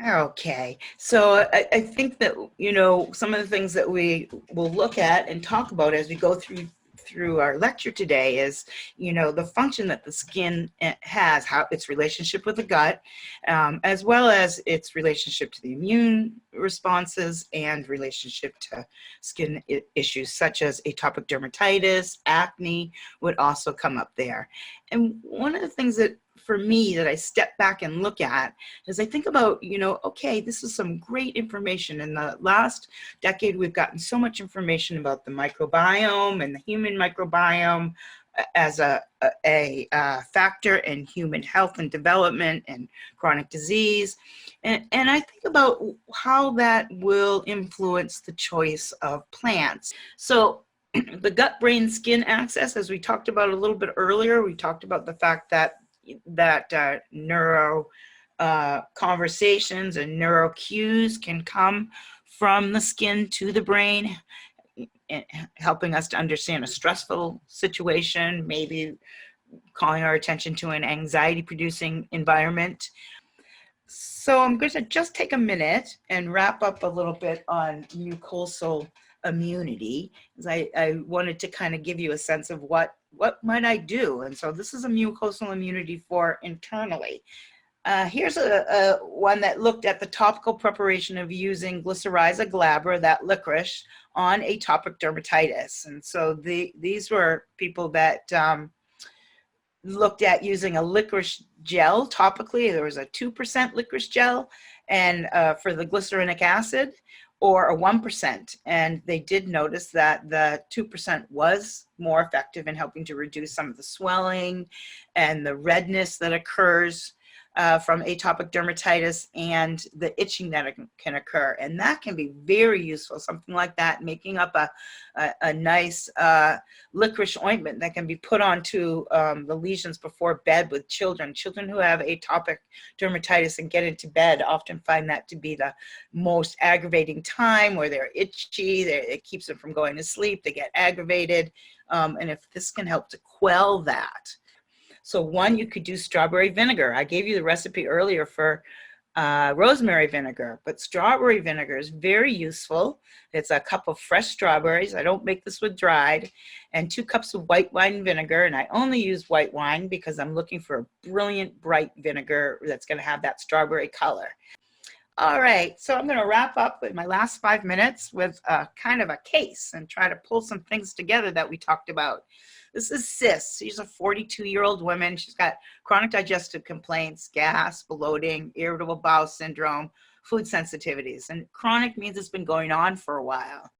Okay, so I think that, you know, some of the things that we will look at and talk about as we go through our lecture today is, you know, the function that the skin has, how its relationship with the gut, as well as its relationship to the immune responses and relationship to skin issues such as atopic dermatitis, acne would also come up there. And one of the things that for me that I step back and look at is I think about, you know, okay, this is some great information. In the last decade, we've gotten so much information about the microbiome and the human microbiome as a factor in human health and development and chronic disease. And I think about how that will influence the choice of plants. So the gut-brain-skin axis, as we talked about a little bit earlier, we talked about the fact that neuro conversations and neuro cues can come from the skin to the brain, helping us to understand a stressful situation, maybe calling our attention to an anxiety-producing environment. So I'm going to just take a minute and wrap up a little bit on mucosal immunity, because I wanted to kind of give you a sense of what might I do. And so this is a mucosal immunity for internally. Here's a one that looked at the topical preparation of using Glycyrrhiza glabra, that licorice, on atopic dermatitis. And so these were people that looked at using a licorice gel topically. There was a 2% licorice gel, and for the glycerinic acid, or a 1%. And they did notice that the 2% was more effective in helping to reduce some of the swelling and the redness that occurs from atopic dermatitis and the itching that can occur. And that can be very useful, something like that, making up a nice licorice ointment that can be put onto the lesions before bed with children. Children who have atopic dermatitis and get into bed often find that to be the most aggravating time, where they're itchy, it keeps them from going to sleep, they get aggravated. And if this can help to quell that. So one, you could do strawberry vinegar. I gave you the recipe earlier for rosemary vinegar, but strawberry vinegar is very useful. It's a cup of fresh strawberries. I don't make this with dried, and 2 cups of white wine vinegar. And I only use white wine because I'm looking for a brilliant, bright vinegar that's going to have that strawberry color. All right, so I'm going to wrap up with my last 5 minutes with a kind of a case and try to pull some things together that we talked about. This is Sis. She's a 42-year-old woman. She's got chronic digestive complaints, gas, bloating, irritable bowel syndrome, food sensitivities. And chronic means it's been going on for a while.